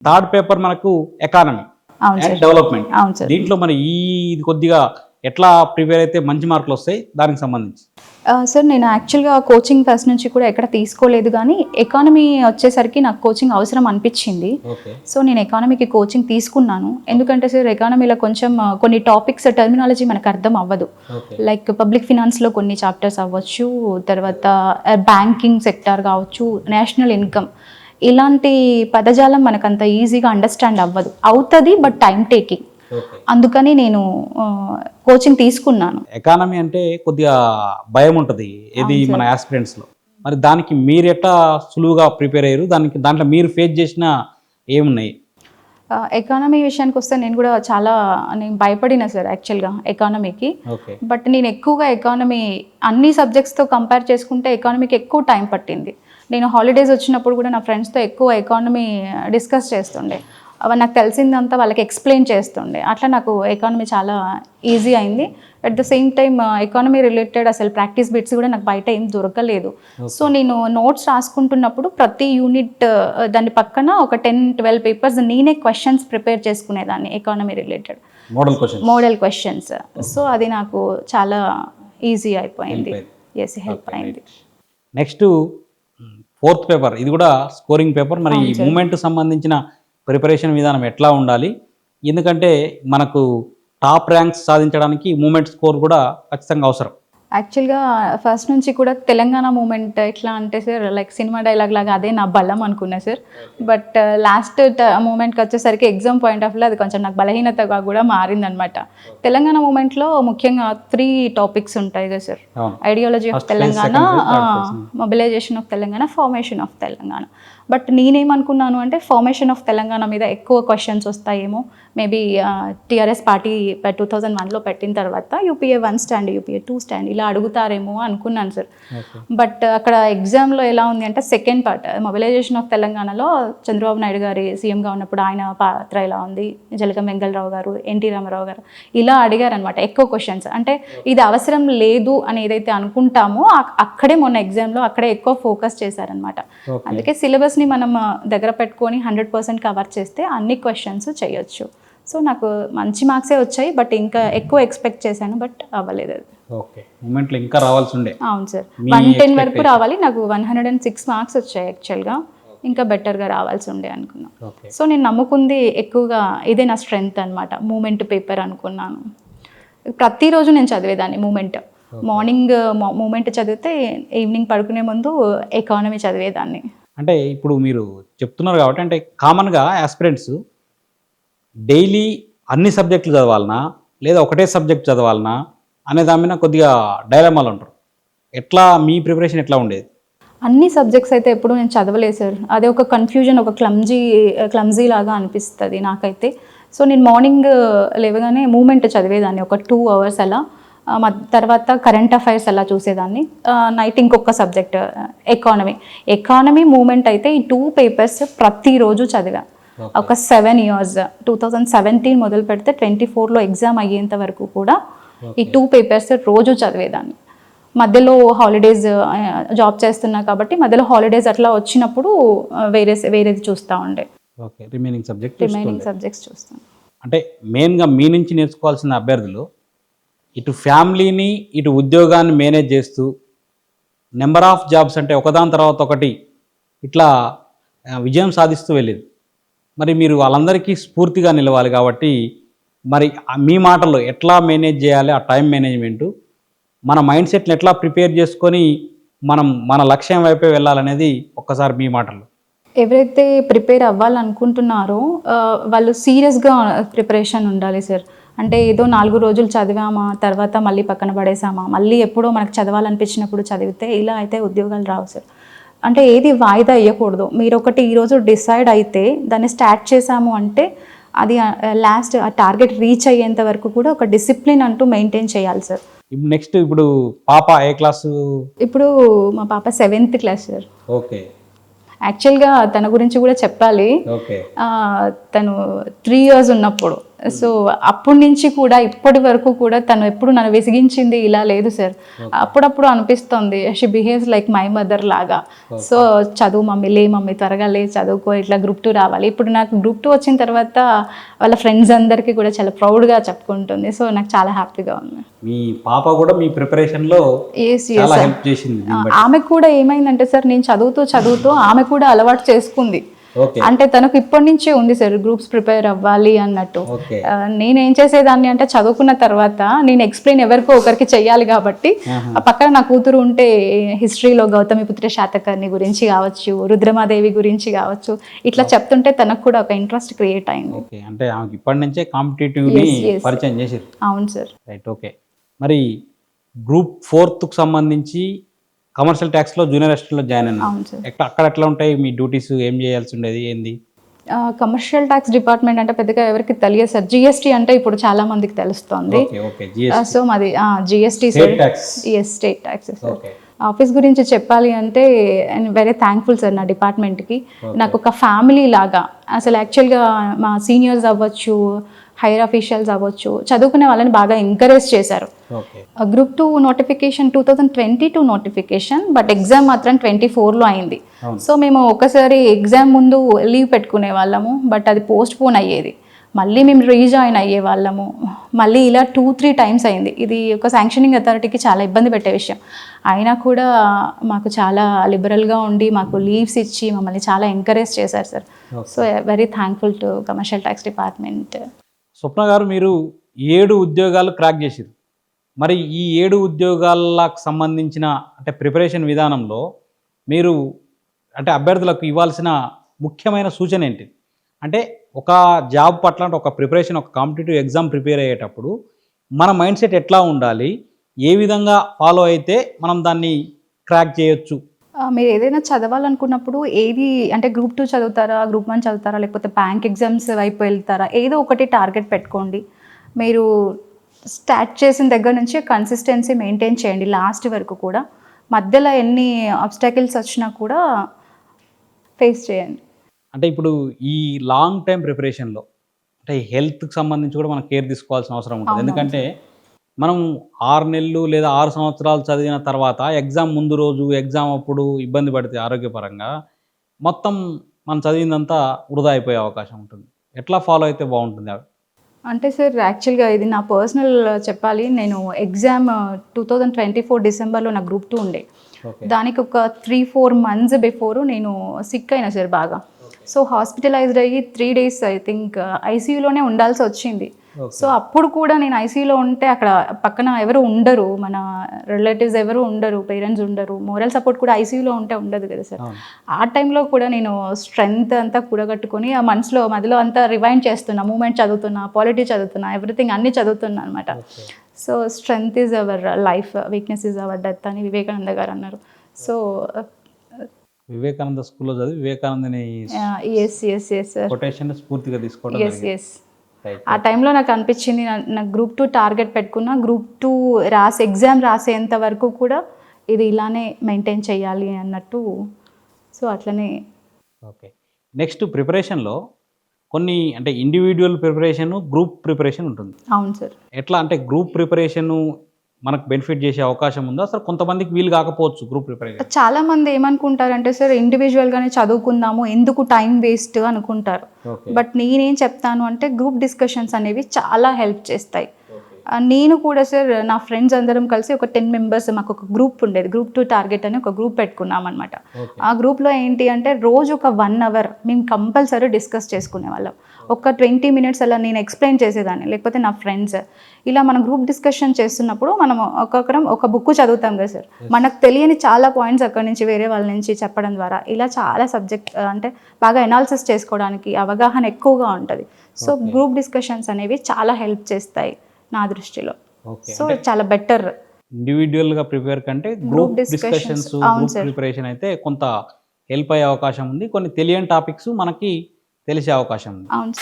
Third paper మనకు economy అవును and sir. Development. అవును సార్. దీంట్లో మరి ఇది కొద్దిగా ఎట్లా ప్రిపేర్ అయితే మంచి మార్కులు వస్తాయి దానికి సంబంధించి? సార్ నేను యాక్చువల్గా కోచింగ్ ఫస్ట్ నుంచి కూడా ఎక్కడ తీసుకోలేదు, కానీ ఎకానమీ వచ్చేసరికి నాకు కోచింగ్ అవసరం అనిపించింది. ఓకే. సో నేను ఎకానమీకి కోచింగ్ తీసుకున్నాను. ఎందుకంటే సార్ ఎకానమీలో కొంచెం కొన్ని టాపిక్స్ టర్మినాలజీ మనకు అర్థం అవ్వదు. ఓకే. లైక్ పబ్లిక్ ఫినాన్స్లో కొన్ని చాప్టర్స్ అవ్వచ్చు, తర్వాత బ్యాంకింగ్ సెక్టార్ కావచ్చు, నేషనల్ ఇన్కమ్, ఇలాంటి పదజాలం మనకు అంత ఈజీగా అండర్స్టాండ్ అవుతుంది, బట్ టైం టేకింగ్. ఓకే. అందుకని నేను కోచింగ్ తీసుకున్నాను. ఎకానమీ అంటే కొద్దిగా భయం ఉంటుంది ఇది అవును మన ఆస్పిరెంట్స్లో. మరి దానికి మీరు ఎట్లా సులువుగా ప్రిపేర్ అయ్యారు? దాంట్లో మీరు ఫేస్ చేసిన ఏమున్నాయి? ఎకానమీ విషయానికి వస్తే నేను భయపడిన సార్ యాక్చువల్గా ఎకానమీకి. ఓకే. బట్ నేను ఎక్కువగా ఎకానమీ అన్ని సబ్జెక్ట్స్తో కంపేర్ చేసుకుంటే ఎకానమీకి ఎక్కువ టైం పట్టింది. నేను హాలిడేస్ వచ్చినప్పుడు కూడా నా ఫ్రెండ్స్తో ఎక్కువ ఎకానమీ డిస్కస్ చేస్తుండే, నాకు తెలిసిందంతా వాళ్ళకి ఎక్స్ప్లెయిన్ చేస్తుండే. అట్లా నాకు ఎకానమీ చాలా ఈజీ అయింది. At the same time economy related అసలు ప్రాక్టీస్ బిట్స్ కూడా నాకు బయట ఏం దొరకలేదు. సో నేను నోట్స్ రాసుకుంటున్నప్పుడు ప్రతి యూనిట్ దాని పక్కన ఒక 10-12 పేపర్స్ నేనే క్వశ్చన్స్ ప్రిపేర్ చేసుకునేదాన్ని economy related model questions. So అది నాకు చాలా ఈజీ అయిపోయింది. ఎస్, హెల్ప్ అయింది. నెక్స్ట్ ఫోర్త్ పేపర్, ఇది కూడా స్కోరింగ్ పేపర్. మరి మూమెంట్ సంబంధించిన ప్రిపరేషన్ విధానం ఎట్లా ఉండాలి? ఎందుకంటే మనకు టాప్ ర్యాంక్స్ సాధించడానికి మూమెంట్ స్కోర్ కూడా ఖచ్చితంగా అవసరం. యాక్చువల్గా ఫస్ట్ నుంచి కూడా తెలంగాణ మూమెంట్ ఎట్లా అంటే సార్, లైక్ సినిమా డైలాగ్ లాగా అదే నా బలం అనుకున్నా సార్. బట్ లాస్ట్ మూమెంట్కి వచ్చేసరికి ఎగ్జామ్ పాయింట్ ఆఫ్ వ్యూ అది కొంచెం నాకు బలహీనతగా కూడా మారిందనమాట. తెలంగాణ మూమెంట్లో ముఖ్యంగా 3 టాపిక్స్ ఉంటాయి కదా sir. Ideology of Telangana, mobilization of Telangana, formation of Telangana. But నేనేమనుకున్నాను అంటే ఫార్మేషన్ ఆఫ్ తెలంగాణ మీద ఎక్కువ క్వశ్చన్స్ వస్తాయేమో, మేబీ టీఆర్ఎస్ పార్టీ 2001లో పెట్టిన తర్వాత యూపీఏ 1 స్టాండ్, యూపీఏ 2 స్టాండ్ ఇలా అడుగుతారేమో అనుకున్నాను సార్. బట్ అక్కడ ఎగ్జామ్లో ఎలా ఉంది అంటే సెకండ్ పార్ట్ మొబిలైజేషన్ ఆఫ్ తెలంగాణలో చంద్రబాబు నాయుడు గారి సీఎంగా ఉన్నప్పుడు ఆయన పాత్ర ఎలా ఉంది, జలగం వెంగళరావు గారు, ఎన్టీ రామారావు గారు ఇలా అడిగారనమాట ఎక్కువ క్వశ్చన్స్. అంటే ఇది అవసరం లేదు అని ఏదైతే అనుకుంటామో అక్కడే మొన్న ఎగ్జామ్లో అక్కడే ఎక్కువ ఫోకస్ చేశారనమాట. అందుకే సిలబస్ని మనం దగ్గర పెట్టుకొని 100% కవర్ చేస్తే అన్ని క్వశ్చన్స్ చేయొచ్చు. సో నాకు మంచి మార్క్సే వచ్చాయి, బట్ ఇంకా ఎక్కువ ఎక్స్పెక్ట్ చేశాను, బట్ అవ్వలేదు అది. ఓకే. మూమెంట్లో ఇంకా రావాల్సి ఉండే. అవును సార్, 110 వరకు రావాలి. నాకు 106 మార్క్స్ వచ్చాయి యాక్చువల్గా. ఇంకా బెటర్గా రావాల్సి ఉండే అనుకున్నాను. సో నేను నమ్ముకుంది ఎక్కువగా ఇదే నా స్ట్రెంగ్త్ అనమాట, మూమెంట్ పేపర్ అనుకున్నాను. ప్రతిరోజు నేను చదివేదాన్ని మూమెంట్. మార్నింగ్ మూమెంట్ చదివితే ఈవినింగ్ పడుకునే ముందు ఎకానమీ చదివేదాన్ని. అంటే ఇప్పుడు మీరు చెప్తున్నారు కాబట్టి, అంటే కామన్గా ఆస్పిరెంట్స్ డైలీ అన్ని సబ్జెక్టులు చదవాలనా లేదా ఒకటే సబ్జెక్ట్ చదవాలనా అనే దాని మీద కొద్దిగా డైలమాలు ఉంటారు. ఎట్లా మీ ప్రిపరేషన్ ఎట్లా ఉండేది? అన్ని సబ్జెక్ట్స్ అయితే ఎప్పుడు నేను చదవలేదు సార్. అదే ఒక కన్ఫ్యూజన్, ఒక క్లమ్జీ లాగా అనిపిస్తుంది నాకైతే. సో నేను మార్నింగ్ లేవగానే మూమెంట్ చదివేదాన్ని ఒక 2 అవర్స్ అలా. తర్వాత కరెంట్ అఫైర్స్ అలా చూసేదాన్ని. నైట్ ఇంకొక సబ్జెక్ట్ ఎకానమీ మూమెంట్ అయితే ఈ 2 పేపర్స్ ప్రతిరోజు చదివా. ఒక 7 years 2017 మొదలు పెడితే 24లో ఎగ్జామ్ అయ్యేంత వరకు కూడా ఈ 2 పేపర్స్ రోజు చదివేదాన్ని. మధ్యలో హాలిడేస్, జాబ్ చేస్తున్నా కాబట్టి మధ్యలో హాలిడేస్ అట్లా వచ్చినప్పుడు వేరేది చూస్తూ ఉండే. ఓకే. రిమైనింగ్ సబ్జెక్ట్స్ చూస్తాను. అంటే మెయిన్గా మీ నుంచి నేర్చుకోవాల్సిన అభ్యర్థులు ఇటు ఫ్యామిలీని ఇటు ఉద్యోగాన్ని మేనేజ్ చేస్తూ నెంబర్ ఆఫ్ జాబ్స్ అంటే ఒకదాని తర్వాత ఒకటి ఇట్లా విజయం సాధిస్తూ వెళ్ళేది. మరి మీరు వాళ్ళందరికీ స్ఫూర్తిగా నిలవాలి కాబట్టి మరి మీ మాటల్లో ఎట్లా మేనేజ్ చేయాలి, ఆ టైం మేనేజ్మెంటు, మన మైండ్ సెట్ని ఎట్లా ప్రిపేర్ చేసుకొని మన లక్ష్యం వైపే వెళ్ళాలనేది ఒక్కసారి మీ మాటల్లో. ఎవరైతే ప్రిపేర్ అవ్వాలనుకుంటున్నారో వాళ్ళు సీరియస్గా ప్రిపరేషన్ ఉండాలి సార్. అంటే ఏదో 4 రోజులు చదివామా, తర్వాత మళ్ళీ పక్కన పడేసామా, మళ్ళీ ఎప్పుడో మనకు చదవాలనిపించినప్పుడు చదివితే ఇలా అయితే ఉద్యోగాలు రావు సార్. అంటే ఏది వాయిదా ఇవ్వకూడదు. మీరు ఒకటి ఈరోజు డిసైడ్ అయితే దాన్ని స్టార్ట్ చేసాము అంటే అది లాస్ట్ ఆ టార్గెట్ రీచ్ అయ్యేంత వరకు కూడా ఒక డిసిప్లిన్ అంటూ మెయింటైన్ చేయాలి సార్. నెక్స్ట్ ఇప్పుడు పాప ఏ క్లాసు? ఇప్పుడు మా పాప 7th క్లాస్ సార్. ఓకే. యాక్చువల్గా తన గురించి కూడా చెప్పాలి. తను 3 years ఉన్నప్పుడు సో అప్పటి నుంచి కూడా ఇప్పటి వరకు కూడా తను ఎప్పుడు నన్ను విసిగించింది ఇలా లేదు సార్. అప్పుడప్పుడు అనిపిస్తుంది she behaves like my mother లాగా. సో చదువు మమ్మీ, లే మమ్మీ త్వరగా లే చదువుకో, ఇట్లా గ్రూప్ 2 రావాలి. ఇప్పుడు నాకు గ్రూప్ 2 వచ్చిన తర్వాత వాళ్ళ ఫ్రెండ్స్ అందరికీ కూడా చాలా ప్రౌడ్గా చెప్పుకుంటుంది. సో నాకు చాలా హ్యాపీగా ఉంది. మీ పాప కూడా మీ ప్రిపరేషన్లో చాలా హెల్ప్ చేసింది. ఆమెకు కూడా ఏమైందంటే సార్, నేను చదువుతూ ఆమె కూడా అలవాటు చేసుకుంది. అంటే తనకు ఇప్పటి నుంచే ఉంది సార్ గ్రూప్స్ ప్రిపేర్ అవ్వాలి అన్నట్టు. నేనేం చేసేదాన్ని అంటే చదువుకున్న తర్వాత నేను ఎక్స్ప్లెయిన్ ఎవరికో ఒకరికి చెయ్యాలి కాబట్టి ఆ పక్కన నా కూతురు ఉంటే హిస్టరీలో గౌతమిపుత్ర శాతకర్ణి గురించి కావచ్చు, రుద్రమాదేవి గురించి కావచ్చు, ఇట్లా చెప్తుంటే తనకు కూడా ఒక ఇంట్రెస్ట్ క్రియేట్ అయింది. అంటే ఆమెకి ఇప్పటి నుంచే కాంపిటేటివ్ పరిచయం చేశారు. అవును సార్. రైట్. ఓకే. మరి గ్రూప్ 4కు సంబంధించి కమర్షియల్ ట్యాక్స్లో జూనియర్ అసిస్టెంట్లో జాయిన్ అయ్యాను. అక్కడ ఎట్లా ఉంటాయి మీ డ్యూటీస్, ఏం చేయాల్సి ఉండేది, ఏంది? కమర్షియల్ ట్యాక్స్ డిపార్ట్మెంట్ అంటే పెద్దగా ఎవరికి తెలియదు సార్. జిఎస్టీ అంటే ఇప్పుడు చాలా మందికి తెలుస్తుంది. సో మాది GST sir. State tax sir. Office గురించి చెప్పాలి అంటే వెరీ థ్యాంక్ఫుల్ సార్ నా డిపార్ట్మెంట్కి. నాకు ఒక ఫ్యామిలీ లాగా అసలు యాక్చువల్గా మా సీనియర్స్ అవ్వచ్చు, హైయర్ అఫీషియల్స్ అవ్వచ్చు, చదువుకునే వాళ్ళని బాగా ఎంకరేజ్ చేశారు. Group 2 notification 2022 notification, but exam మాత్రం 24లో అయింది. సో మేము ఒకసారి ఎగ్జామ్ ముందు లీవ్ పెట్టుకునే వాళ్ళము, బట్ అది పోస్ట్ పోన్ అయ్యేది. మళ్ళీ మేము రీజాయిన్ అయ్యే వాళ్ళము. మళ్ళీ ఇలా 2-3 టైమ్స్ అయింది. ఇది ఒక శాంక్షనింగ్ అథారిటీకి చాలా ఇబ్బంది పెట్టే విషయం. అయినా కూడా మాకు చాలా లిబరల్గా ఉండి మాకు లీవ్స్ ఇచ్చి మమ్మల్ని చాలా ఎంకరేజ్ చేశారు sir. So very thankful to commercial tax department. Swapna garu, మీరు 7 ఉద్యోగాలు క్రాక్ చేశారు. మరి ఈ 7 ఉద్యోగాలకు సంబంధించిన అంటే ప్రిపరేషన్ విధానంలో మీరు అంటే అభ్యర్థులకు ఇవ్వాల్సిన ముఖ్యమైన సూచన ఏంటి? అంటే ఒక జాబ్ పట్ల అంటే ఒక ప్రిపరేషన్, ఒక కాంపిటేటివ్ ఎగ్జామ్ ప్రిపేర్ అయ్యేటప్పుడు మన మైండ్ సెట్ ఎట్లా ఉండాలి, ఏ విధంగా ఫాలో అయితే మనం దాన్ని క్రాక్ చేయొచ్చు? మీరు ఏదైనా చదవాలనుకున్నప్పుడు ఏది అంటే గ్రూప్ 2 చదువుతారా, గ్రూప్ 1 చదువుతారా, లేకపోతే బ్యాంక్ ఎగ్జామ్స్ వైపు వెళ్తారా, ఏదో ఒకటి టార్గెట్ పెట్టుకోండి. మీరు స్టార్ట్ చేసిన దగ్గర నుంచి కన్సిస్టెన్సీ మెయింటైన్ చేయండి లాస్ట్ వరకు కూడా. మధ్యలో ఎన్ని ఆబ్స్టాకిల్స్ వచ్చినా కూడా ఫేస్ చేయండి. అంటే ఇప్పుడు ఈ లాంగ్ టైం ప్రిపరేషన్లో అంటే హెల్త్కి సంబంధించి కూడా మనం కేర్ తీసుకోవాల్సిన అవసరం ఉంటుంది. ఎందుకంటే మనం 6 నెలలు లేదా 6 సంవత్సరాలు చదివిన తర్వాత ఎగ్జామ్ ముందు రోజు, ఎగ్జామ్ అప్పుడు ఇబ్బంది పడితే ఆరోగ్యపరంగా మొత్తం మనం చదివిందంతా వృధా అయిపోయే అవకాశం ఉంటుంది. ఎట్లా ఫాలో అయితే బాగుంటుంది? అంటే సార్ యాక్చువల్గా ఇది నా పర్సనల్ చెప్పాలి. నేను ఎగ్జామ్ 2024 డిసెంబర్లో నా గ్రూప్ 2 ఉండే. దానికి ఒక 3-4 మంత్స్ బిఫోర్ నేను సిక్ అయినా సార్ బాగా. సో హాస్పిటలైజ్డ్ అయ్యి 3 డేస్ ఐ థింక్ ఐసీయూలోనే ఉండాల్సి వచ్చింది. సో అప్పుడు కూడా నేను ఐసీయూలో ఉంటే అక్కడ పక్కన ఎవరు ఉండరు, మన రిలేటివ్స్ ఎవరు ఉండరు, పేరెంట్స్ ఉండరు, మోరల్ సపోర్ట్ కూడా ఐసీయూలో ఉంటే ఉండదు కదా సార్. ఆ టైంలో కూడా నేను స్ట్రెంగ్త్ అంతా కూడగట్టుకొని ఆ మనసులో మధ్యలో అంతా రివైండ్ చేస్తున్నా, మూమెంట్ చదువుతున్నా, పాలిటీ చదువుతున్నా, ఎవ్రీథింగ్ అన్నీ చదువుతున్నా అనమాట. So strength is our life, weakness is our death అని వివేకానంద గారు అన్నారు. సో వివేకానంద స్కూల్లో చదివి వివేకానందని కొటేషన్ స్ఫూర్తిగా తీసుకోవడం. ఆ టైంలో నాకు అనిపించింది, నాకు గ్రూప్ 2 టార్గెట్ పెట్టుకున్నా, గ్రూప్ 2 ఎగ్జామ్ రాసేంత వరకు కూడా ఇది ఇలానే మెయింటైన్ చేయాలి అన్నట్టు. సో అట్లనే. ఓకే. నెక్స్ట్ ప్రిపరేషన్లో కొన్ని అంటే ఇండివిజువల్ ప్రిపరేషన్, గ్రూప్ ప్రిపరేషన్ ఉంటుంది. అవును సార్. ఎట్లా అంటే గ్రూప్ ప్రిపరేషన్ మనకు బెనిఫిట్ చేసే అవకాశం ఉందా? అసలు కొంతమందికి వీలు కాకపోవచ్చు గ్రూప్ ప్రిపరేషన్. చాలా మంది ఏమనుకుంటారంటే సార్, ఇండివిజువల్గానే చదువుకుందాము, ఎందుకు టైం వేస్ట్ అనుకుంటారు. బట్ నేనేం చెప్తాను అంటే గ్రూప్ డిస్కషన్స్ అనేవి చాలా హెల్ప్ చేస్తాయి. నేను కూడా సార్ నా ఫ్రెండ్స్ అందరం కలిసి ఒక 10 మెంబర్స్ మాకు ఒక గ్రూప్ ఉండేది, గ్రూప్ 2 టార్గెట్ అని ఒక గ్రూప్ పెట్టుకున్నాం అనమాట. ఆ గ్రూప్లో ఏంటి అంటే రోజు ఒక 1 అవర్ మేము కంపల్సరీ డిస్కస్ చేసుకునే వాళ్ళం. ఒక 20 మినిట్స్ అలా నేను ఎక్స్ప్లెయిన్ చేసేదాన్ని, లేకపోతే నా ఫ్రెండ్స్. ఇలా మనం గ్రూప్ డిస్కషన్ చేస్తున్నప్పుడు మనం ఒక్కొక్కరం ఒక బుక్ చదువుతాం కదా సార్, మనకు తెలియని చాలా పాయింట్స్ అక్కడి నుంచి వేరే వాళ్ళ నుంచి చెప్పడం ద్వారా ఇలా చాలా సబ్జెక్ట్ అంటే బాగా ఎనాలిసిస్ చేసుకోవడానికి అవగాహన ఎక్కువగా ఉంటుంది. సో గ్రూప్ డిస్కషన్స్ అనేవి చాలా హెల్ప్ చేస్తాయి నా దృష్టిలో. సో చాలా బెటర్. ఇండివిజువల్గా ప్రిపేర్ కంటే గ్రూప్ డిస్కషన్స్, గ్రూప్ ప్రిపరేషన్ అయితే కొంత హెల్ప్ అయ్యే అవకాశం ఉంది. కొన్ని తెలియని టాపిక్స్ మనకి తెలిసే అవకాశం ఉంది. అవును.